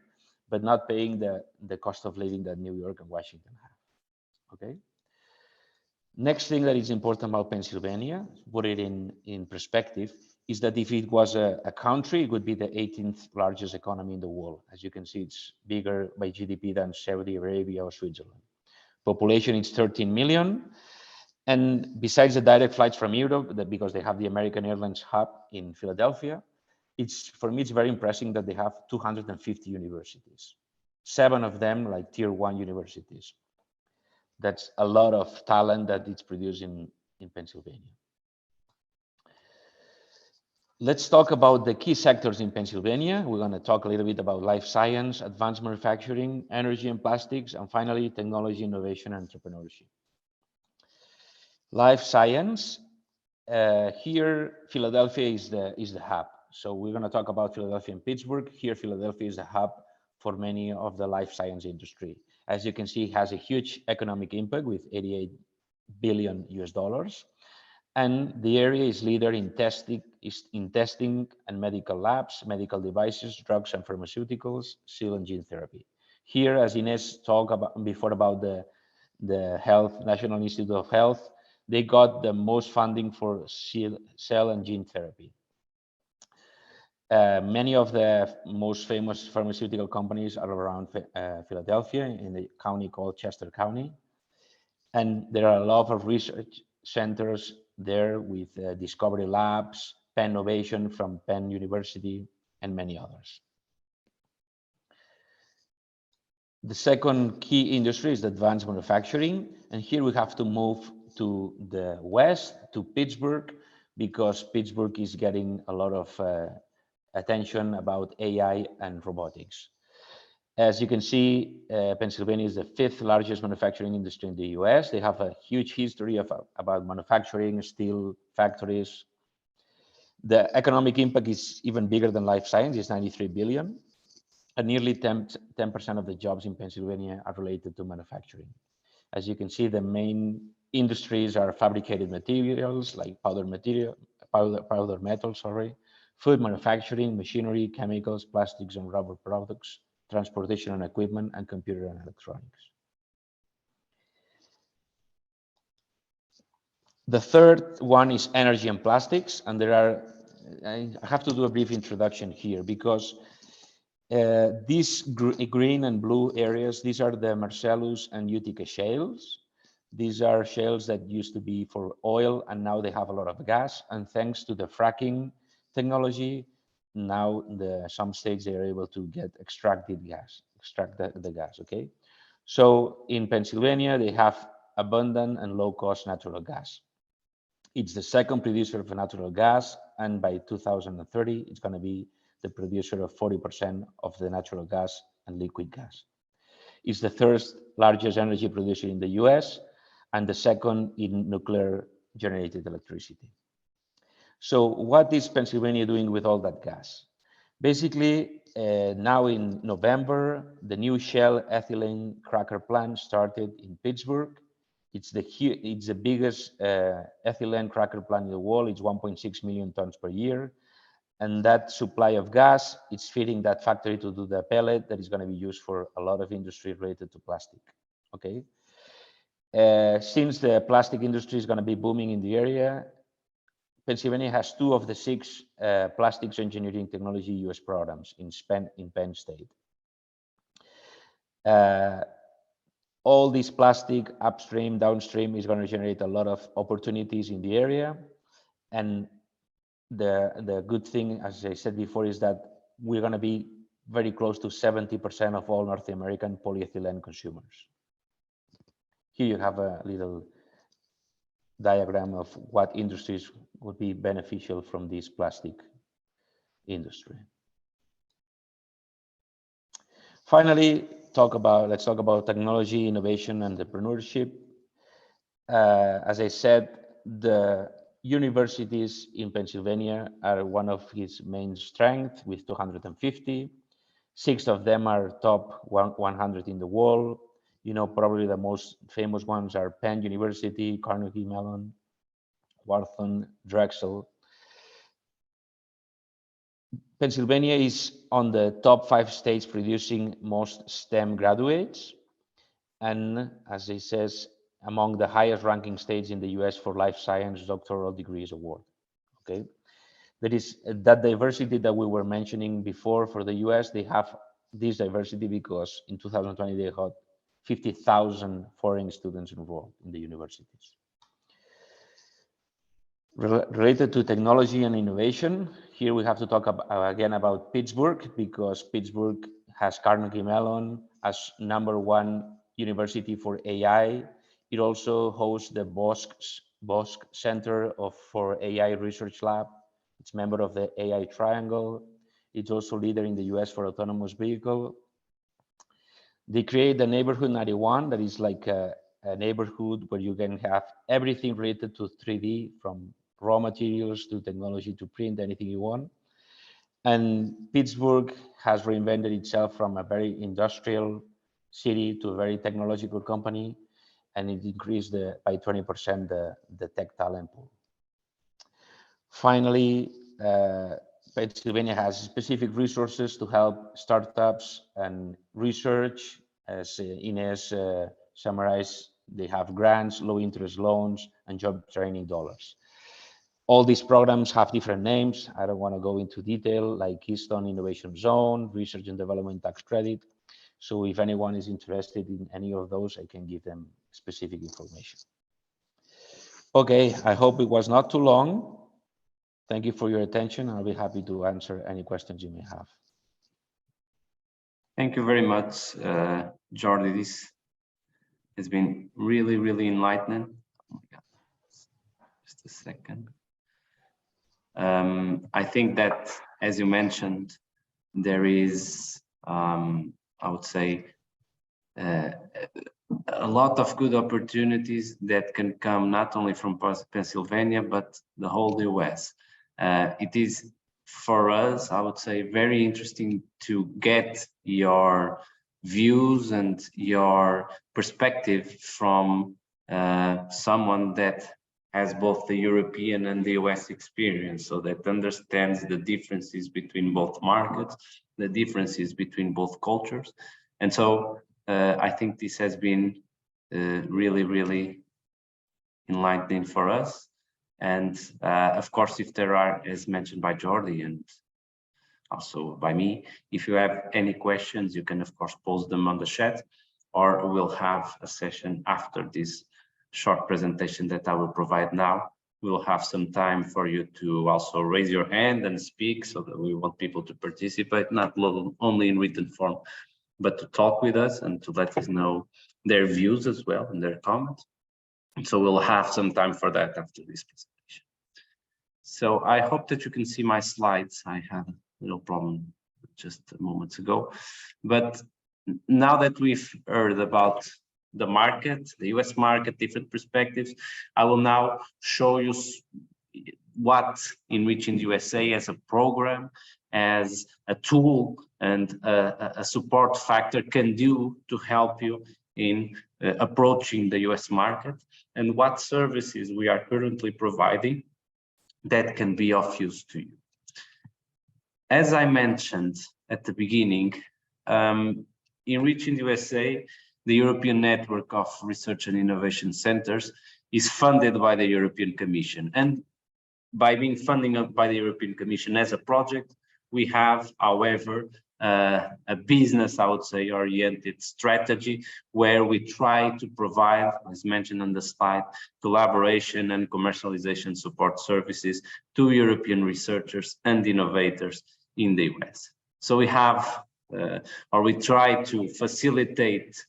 but not paying the cost of living that New York and Washington have. Okay. Next thing that is important about Pennsylvania, put it in perspective, is that if it was a country, it would be the 18th largest economy in the world. As you can see, it's bigger by GDP than Saudi Arabia or Switzerland. Population is 13 million. And besides the direct flights from Europe, because they have the American Airlines hub in Philadelphia, for me, it's very impressive that they have 250 universities, 7 of them like tier 1 universities. That's a lot of talent that it's produced in Pennsylvania. Let's talk about the key sectors in Pennsylvania. We're going to talk a little bit about life science, advanced manufacturing, energy and plastics, and finally, technology, innovation, and entrepreneurship. Life science, here, Philadelphia is the hub. So we're going to talk about Philadelphia and Pittsburgh. Here, Philadelphia is the hub for many of the life science industry. As you can see, it has a huge economic impact with 88 billion US dollars. And the area is leader in testing and medical labs, medical devices, drugs and pharmaceuticals, cell and gene therapy. Here, as Ines talked about before about the health, National Institute of Health, they got the most funding for cell and gene therapy. Many of the most famous pharmaceutical companies are around Philadelphia in the county called Chester County. And there are a lot of research centers there with discovery labs, Penn Innovation from Penn University, and many others. The second key industry is advanced manufacturing. And here we have to move to the west, to Pittsburgh, because Pittsburgh is getting a lot of attention about AI and robotics. As you can see, Pennsylvania is the 5th largest manufacturing industry in the US. They have a huge history about manufacturing, steel factories. The economic impact is even bigger than life science, it's 93 billion. And nearly 10% of the jobs in Pennsylvania are related to manufacturing. As you can see, the main industries are fabricated materials like powder metal, food manufacturing, machinery, chemicals, plastics and rubber products, transportation and equipment, and computer and electronics. The third one is energy and plastics, and I have to do a brief introduction here because these green and blue areas, these are the Marcellus and Utica shales. These are shales that used to be for oil, and now they have a lot of gas. And thanks to the fracking technology, now some states they are able to extract the gas. Okay, so in Pennsylvania they have abundant and low-cost natural gas. It's the second producer of natural gas, and by 2030 it's going to be the producer of 40% of the natural gas and liquid gas. It's the 3rd largest energy producer in the US and the 2nd in nuclear generated electricity. So what is Pennsylvania doing with all that gas? Basically, now in November, the new Shell ethylene cracker plant started in Pittsburgh. It's the biggest ethylene cracker plant in the world. It's 1.6 million tons per year. And that supply of gas, it's feeding that factory to do the pellet that is going to be used for a lot of industry related to plastic. Okay. Since the plastic industry is going to be booming in the area, Pennsylvania has 2 of the 6 plastics engineering technology US programs in Penn State. All this plastic upstream, downstream is going to generate a lot of opportunities in the area. And the good thing, as I said before, is that we're going to be very close to 70% of all North American polyethylene consumers. Here you have a little diagram of what industries would be beneficial from this plastic industry. Finally, let's talk about technology, innovation, and entrepreneurship. As I said, the universities in Pennsylvania are one of its main strengths with 250. 6 of them are top 100 in the world. You know, probably the most famous ones are Penn University, Carnegie Mellon, Wharton, Drexel. Pennsylvania is on the top 5 states producing most STEM graduates, and as it says, among the highest ranking states in the US for life science doctoral degrees award. Okay, there is that diversity that we were mentioning before. For the US, they have this diversity because in 2020 they had 50,000 foreign students enrolled in the universities. Related to technology and innovation, here we have to talk again about Pittsburgh, because Pittsburgh has Carnegie Mellon as #1 university for AI. It also hosts the Bosch Center for AI Research Lab. It's member of the AI Triangle. It's also leader in the US for autonomous vehicle. They create the Neighborhood 91, that is like a neighborhood where you can have everything related to 3D, from raw materials to technology to print anything you want. And Pittsburgh has reinvented itself from a very industrial city to a very technological company, and it increased by 20% the tech talent pool. Finally, Pennsylvania has specific resources to help startups and research. As Ines summarized, they have grants, low interest loans, and job training dollars. All these programs have different names. I don't want to go into detail, like Keystone Innovation Zone, Research and Development Tax Credit. So if anyone is interested in any of those, I can give them specific information. Okay, I hope it was not too long. Thank you for your attention. I'll be happy to answer any questions you may have. Thank you very much, Jordi. This has been really, really enlightening. Oh my God. Just a second. I think that, as you mentioned, there is, I would say, a lot of good opportunities that can come not only from Pennsylvania, but the whole US. It is, for us, I would say, very interesting to get your views and your perspective from someone that has both the European and the US experience, so that understands the differences between both markets, the differences between both cultures. And so I think this has been really, really enlightening for us. And of course, if there are, as mentioned by Jordi and also by me, if you have any questions, you can of course post them on the chat, or we'll have a session after this short presentation that I will provide now. We'll have some time for you to also raise your hand and speak, so that we want people to participate, not only in written form, but to talk with us and to let us know their views as well and their comments. So we'll have some time for that after this presentation. So I hope that you can see my slides. I had a little problem just moments ago, but now that we've heard about the market, the US market, different perspectives, I will now show you what ENRICH in the USA as a program, as a tool and a support factor can do to help you in approaching the US market, and what services we are currently providing that can be of use to you. As I mentioned at the beginning, ENRICH in the USA, the European Network of Research and Innovation Centers, is funded by the European Commission. And by being funded by the European Commission as a project, we have, however, a business, I would say, oriented strategy where we try to provide, as mentioned on the slide, collaboration and commercialization support services to European researchers and innovators in the US. So we have, or we try to facilitate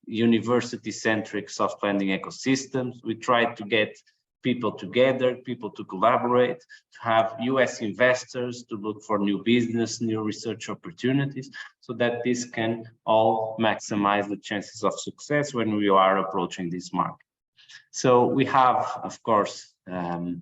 university-centric soft landing ecosystems. We try to get people together, people to collaborate, to have US investors to look for new business, new research opportunities, so that this can all maximize the chances of success when we are approaching this market. So we have, of course, a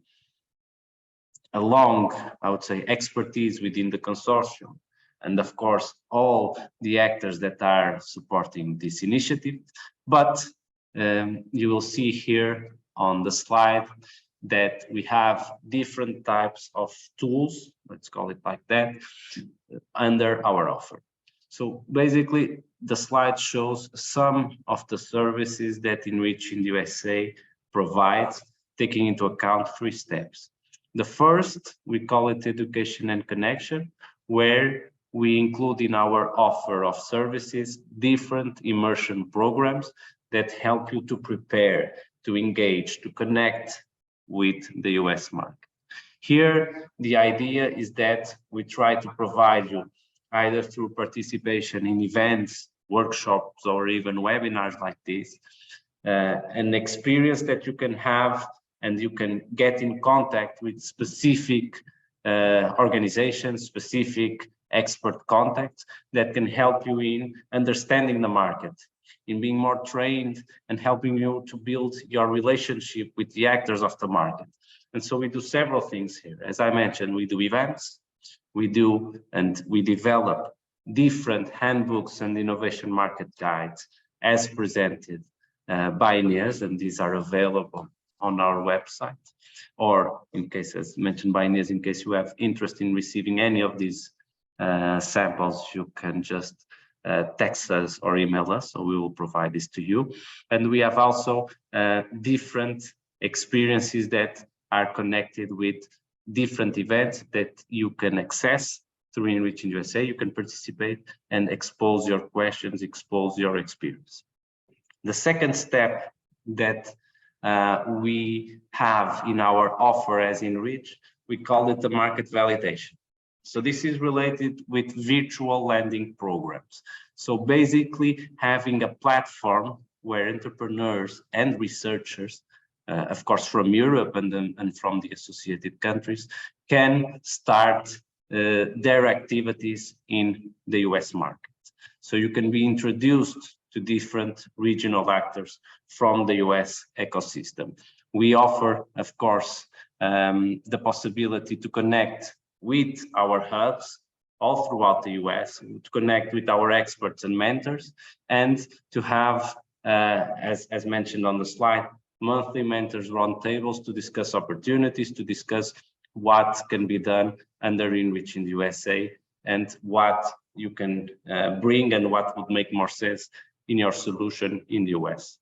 long, I would say, expertise within the consortium, and of course, all the actors that are supporting this initiative. But you will see here on the slide that we have different types of tools, let's call it like that, under our offer. So basically, the slide shows some of the services that ENRICH in the USA provides, taking into account 3 steps. The first, we call it education and connection, where we include in our offer of services different immersion programs that help you to prepare, to engage, to connect with the US market. Here, the idea is that we try to provide you either through participation in events, workshops, or even webinars like this, an experience that you can have and you can get in contact with specific organizations, specific expert contacts that can help you in understanding the market, in being more trained and helping you to build your relationship with the actors of the market. And so we do several things here. As I mentioned, we do events, we develop different handbooks and innovation market guides as presented by Inés, and these are available on our website. Or in case, as mentioned by Inés, in case you have interest in receiving any of these samples, you can just text us or email us, so we will provide this to you. And we have also different experiences that are connected with different events that you can access through ENRICH in USA. You can participate and expose your questions, expose your experience. The second step that we have in our offer as ENRICH, we call it the market validation. So this is related with virtual lending programs. So basically having a platform where entrepreneurs and researchers, of course from Europe and from the associated countries, can start their activities in the US market. So you can be introduced to different regional actors from the US ecosystem. We offer, of course, the possibility to connect with our hubs all throughout the US, to connect with our experts and mentors, and to have, as mentioned on the slide, monthly mentors roundtables to discuss opportunities, to discuss what can be done under ENRICH in the USA and what you can bring and what would make more sense in your solution in the US.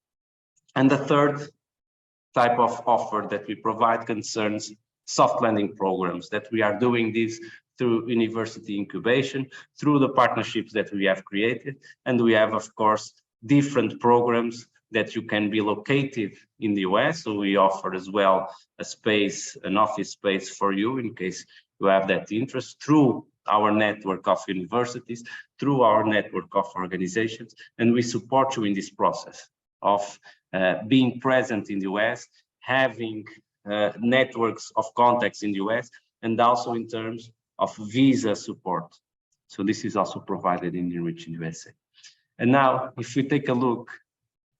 And the third type of offer that we provide concerns soft landing programs, that we are doing this through university incubation, through the partnerships that we have created. And we have, of course, different programs that you can be located in the US. So we offer as well a space, an office space for you in case you have that interest, through our network of universities, through our network of organizations. And we support you in this process of being present in the US, having networks of contacts in the US, and also in terms of visa support. So this is also provided in ENRICH in USA. And now, if we take a look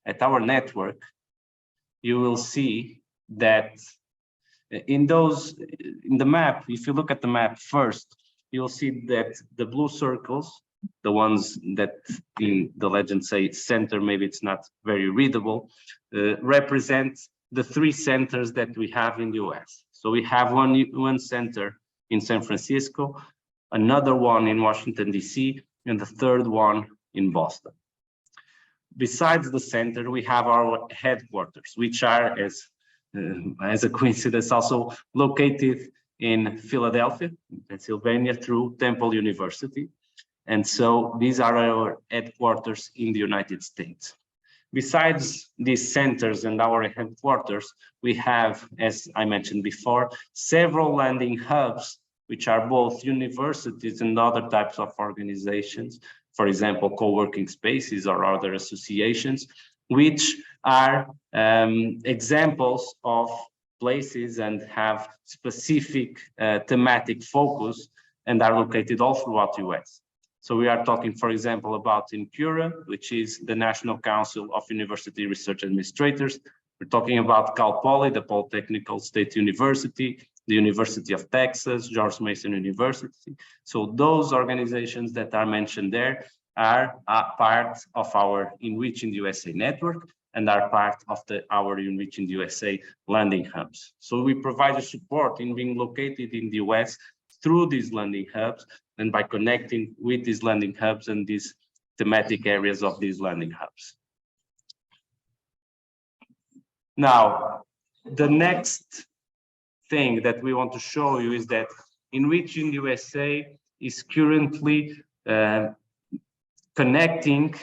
at our network, you will see that in the map, if you look at the map first, you'll see that the blue circles, the ones that in the legend say center, maybe it's not very readable, represent the 3 centers that we have in the US. So we have one center in San Francisco, another one in Washington, DC, and the third one in Boston. Besides the center, we have our headquarters, which are, as a coincidence, also located in Philadelphia, Pennsylvania, through Temple University. And so these are our headquarters in the United States. Besides these centers and our headquarters, we have, as I mentioned before, several landing hubs, which are both universities and other types of organizations, for example, co-working spaces or other associations, which are examples of places and have specific thematic focus and are located all throughout the US. So we are talking, for example, about INCURA, which is the National Council of University Research Administrators. We're talking about Cal Poly, the Polytechnical State University, the University of Texas, George Mason University. So those organizations that are mentioned there are a part of our ENRICH in the USA network. and are part of our ENRICH in the USA landing hubs. So we provide the support in being located in the US through these landing hubs and by connecting with these landing hubs and these thematic areas of these landing hubs. Now, the next thing that we want to show you is that ENRICH in the USA is currently connecting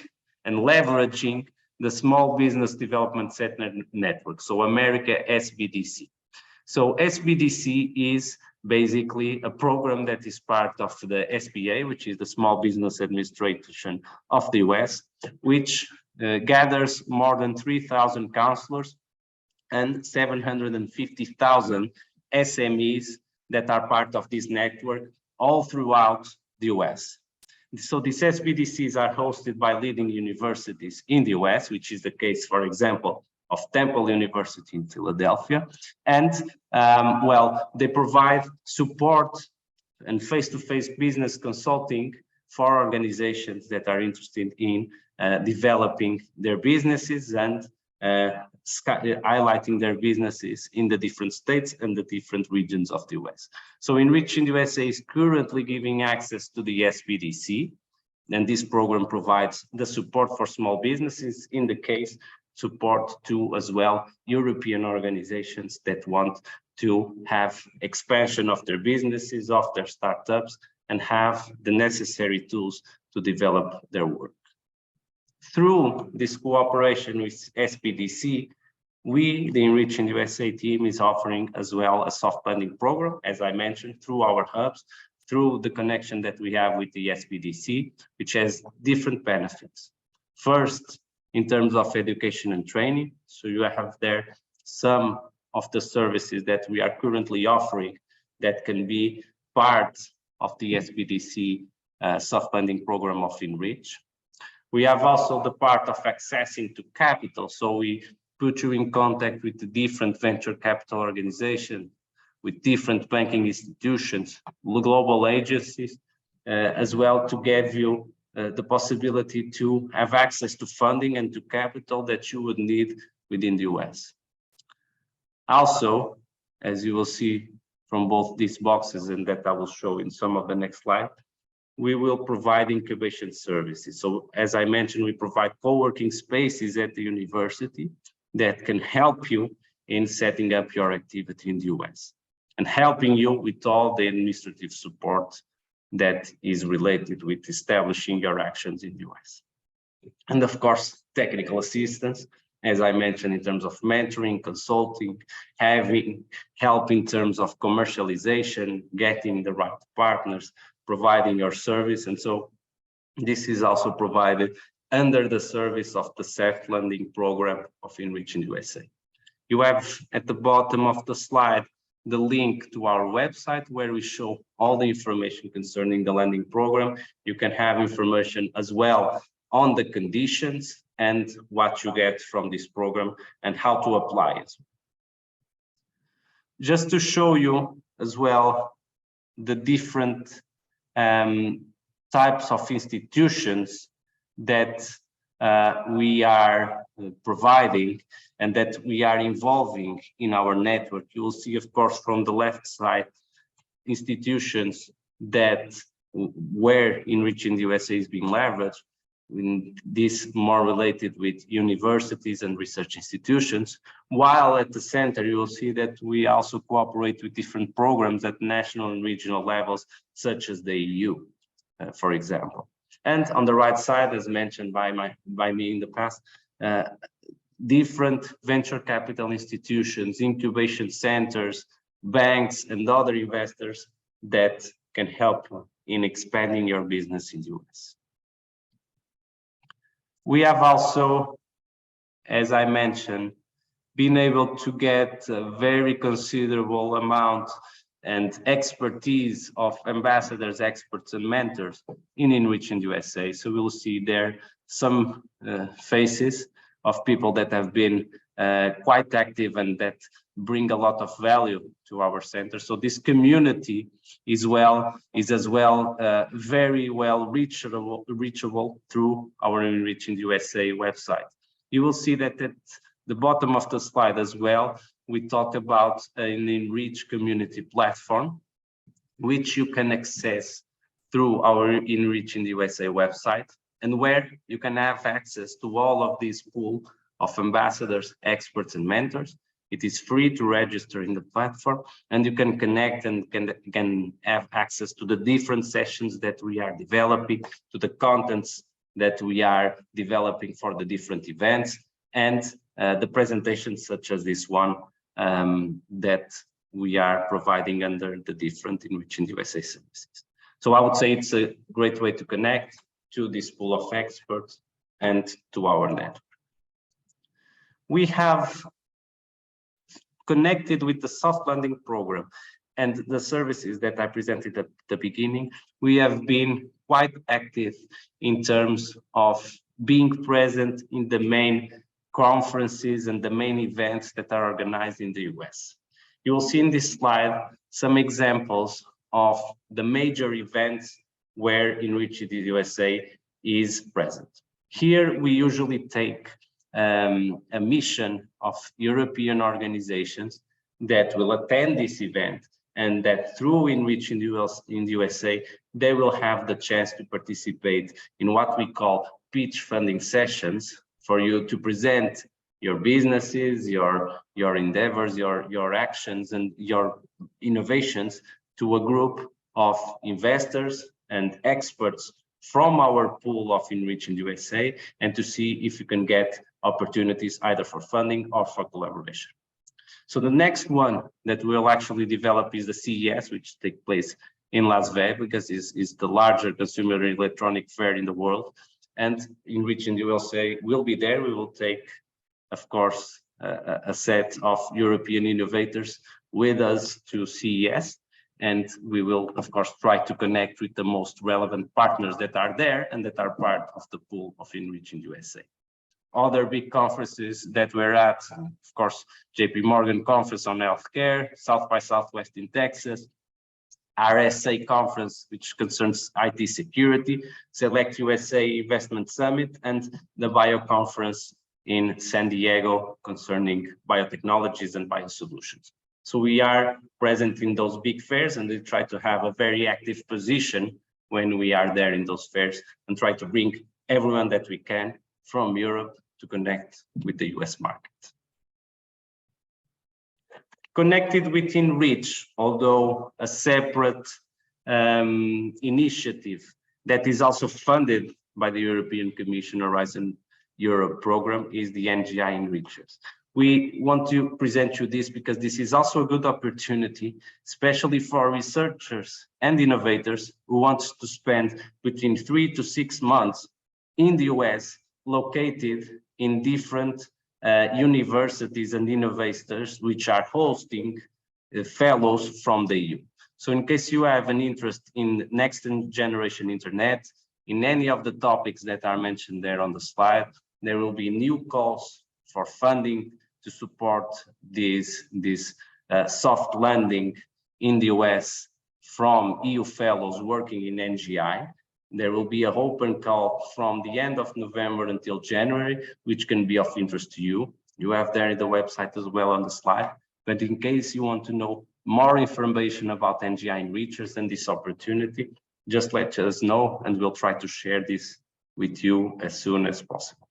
and leveraging the Small Business Development Center Network, so America SBDC. So SBDC is basically a program that is part of the SBA, which is the Small Business Administration of the US, which gathers more than 3,000 counselors and 750,000 SMEs that are part of this network all throughout the US. So these SBDCs are hosted by leading universities in the US, which is the case, for example, of Temple University in Philadelphia. And well, they provide support and face-to-face business consulting for organizations that are interested in developing their businesses and highlighting their businesses in the different states and the different regions of the US. So ENRICH in the USA is currently giving access to the SBDC, and this program provides the support for small businesses, in the case support to as well European organizations that want to have expansion of their businesses, of their startups, and have the necessary tools to develop their work. Through this cooperation with SBDC, we, the ENRICH in the USA team, is offering as well a soft landing program, as I mentioned, through our hubs, through the connection that we have with the SBDC, which has different benefits. First, in terms of education and training, so you have there some of the services that we are currently offering that can be part of the SBDC soft landing program of ENRICH. We have also the part of accessing to capital. So we put you in contact with the different venture capital organizations, with different banking institutions, global agencies, as well, to give you the possibility to have access to funding and to capital that you would need within the US. Also, as you will see from both these boxes, and that I will show in some of the next slide, we will provide incubation services. So as I mentioned, we provide co-working spaces at the university that can help you in setting up your activity in the US and helping you with all the administrative support that is related with establishing your actions in the US. And of course, technical assistance, as I mentioned, in terms of mentoring, consulting, having help in terms of commercialization, getting the right partners, providing your service. And so this is also provided under the service of the soft landing program of ENRICH in USA. You have at the bottom of the slide the link to our website where we show all the information concerning the landing program. You can have information as well on the conditions and what you get from this program and how to apply it. Just to show you as well the different types of institutions that we are providing and that we are involving in our network. You will see, of course, from the left side, institutions that where ENRICH in the USA is being leveraged, in this more related with universities and research institutions, while at the center you will see that we also cooperate with different programs at national and regional levels, such as the EU, for example. And on the right side, as mentioned by me in the past, different venture capital institutions, incubation centers, banks, and other investors that can help in expanding your business in the US. We have also, as I mentioned, been able to get a very considerable amount and expertise of ambassadors, experts, and mentors in ENRICH in the USA. So we'll see there some faces of people that have been quite active and that bring a lot of value to our center. So this community is as well very well reachable through our ENRICH in the USA website. You will see that at the bottom of the slide as well, we talk about an ENRICH community platform, which you can access through our ENRICH in the USA website, and where you can have access to all of this pool of ambassadors, experts, and mentors. It is free to register in the platform, and you can connect and can have access to the different sessions that we are developing, to the contents that we are developing for the different events, and the presentations such as this one that we are providing under the different ENRICH in the USA services. So I would say it's a great way to connect to this pool of experts and to our network. We have connected with the soft landing program and the services that I presented at the beginning. We have been quite active in terms of being present in the main conferences and the main events that are organized in the US. You will see in this slide some examples of the major events where ENRICH in the USA is present. Here we usually take a mission of European organizations that will attend this event, and that through ENRICH in the USA, they will have the chance to participate in what we call pitch funding sessions for you to present your businesses, your endeavors, your actions, and your innovations to a group of investors and experts from our pool of ENRICH in the USA, and to see if you can get opportunities either for funding or for collaboration. So the next one that we'll actually develop is the CES, which takes place in Las Vegas, because it's the larger consumer electronic fair in the world. And ENRICH in the USA will be there. We will take, of course, a set of European innovators with us to CES. And we will, of course, try to connect with the most relevant partners that are there and that are part of the pool of ENRICH in the USA. Other big conferences that we're at, of course, JP Morgan Conference on Healthcare, South by Southwest in Texas, RSA Conference, which concerns IT security, Select USA Investment Summit, and the Bio Conference in San Diego concerning biotechnologies and biosolutions. So we are present in those big fairs, and we try to have a very active position when we are there in those fairs, and try to bring everyone that we can from Europe to connect with the US market. Connected with ENRICH, although a separate initiative that is also funded by the European Commission Horizon Europe program, is the NGI Enrichers. We want to present you this because this is also a good opportunity, especially for researchers and innovators who want to spend between 3 to 6 months in the US, located in different universities and innovators which are hosting fellows from the EU. So in case you have an interest in next generation internet, in any of the topics that are mentioned there on the slide, there will be new calls for funding to support this soft landing in the US from EU fellows working in NGI. There will be an open call from the end of November until January, which can be of interest to you. You have there the website as well on the slide. But in case you want to know more information about NGI Enrichers and this opportunity, just let us know, and we'll try to share this with you as soon as possible.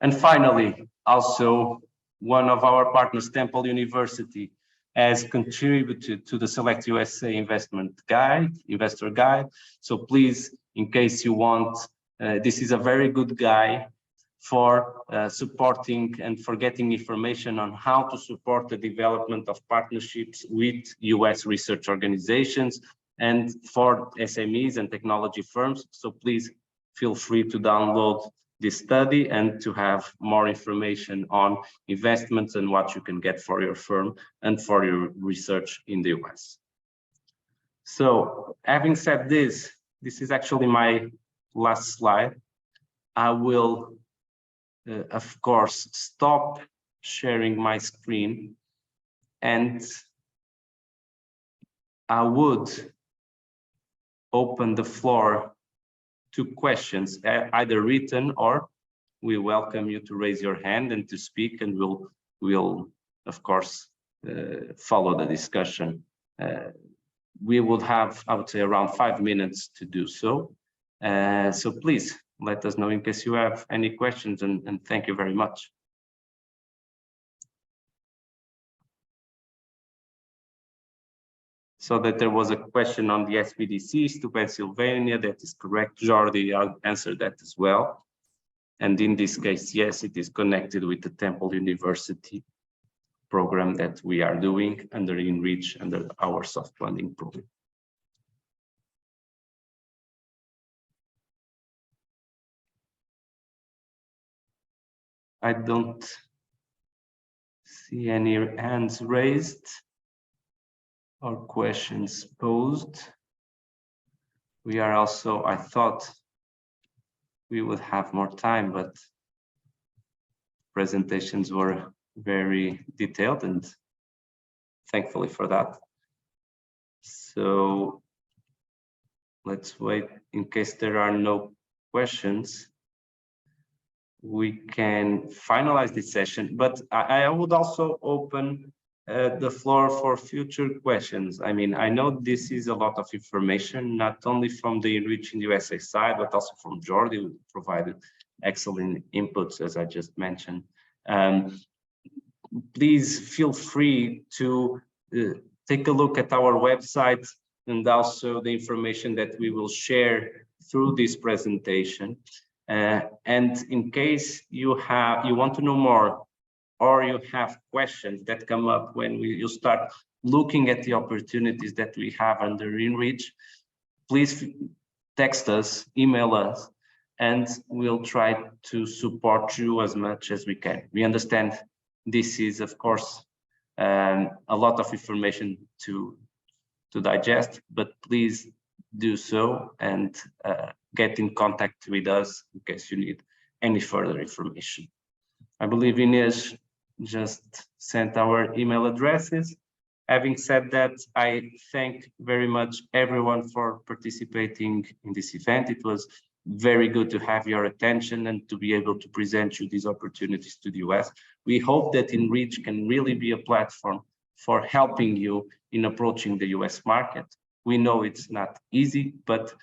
And finally, also one of our partners, Temple University, has contributed to the Select USA investor guide. So please, in case you want, this is a very good guide for supporting and for getting information on how to support the development of partnerships with US research organizations and for SMEs and technology firms. So please feel free to download this study and to have more information on investments and what you can get for your firm and for your research in the US. So having said this, this is actually my last slide. I will, of course, stop sharing my screen, and I would open the floor to questions, either written or we welcome you to raise your hand and to speak, and we'll of course follow the discussion. We would have, I would say, around 5 minutes to do so. So please let us know in case you have any questions, and thank you very much. So that there was a question on the SPDCs to Pennsylvania. That is correct. Jordi answered that as well. And in this case, yes, it is connected with the Temple University program that we are doing under ENRICH, under our soft funding program. I don't see any hands raised or questions posed. We are also, I thought we would have more time, but presentations were very detailed, and thankfully for that. So let's wait. In case there are no questions, we can finalize this session, but I would also open the floor for future questions. I mean, I know this is a lot of information, not only from the ENRICH in the USA side, but also from Jordi, who provided excellent inputs, as I just mentioned. Please feel free to take a look at our website and also the information that we will share through this presentation. And in case you want to know more, or you have questions that come up when you start looking at the opportunities that we have under ENRICH, please text us, email us, and we'll try to support you as much as we can. We understand this is, of course, a lot of information to digest, but please do so and get in contact with us in case you need any further information. I believe Inês just sent our email addresses. Having said that, I thank very much everyone for participating in this event. It was very good to have your attention and to be able to present you these opportunities to the US. We hope that ENRICH can really be a platform for helping you in approaching the US market. We know it's not easy, but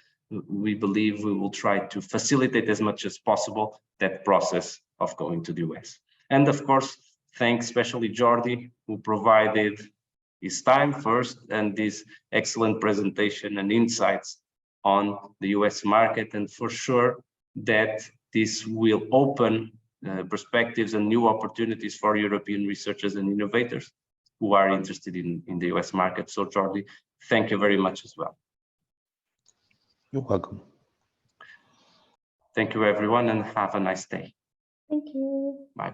we believe we will try to facilitate as much as possible that process of going to the US. And of course, thanks especially Jordi, who provided his time first and this excellent presentation and insights on the US market. And for sure that this will open perspectives and new opportunities for European researchers and innovators who are interested in the US market. So Jordi, thank you very much as well. You're welcome. Thank you everyone, and have a nice day. Thank you. Bye.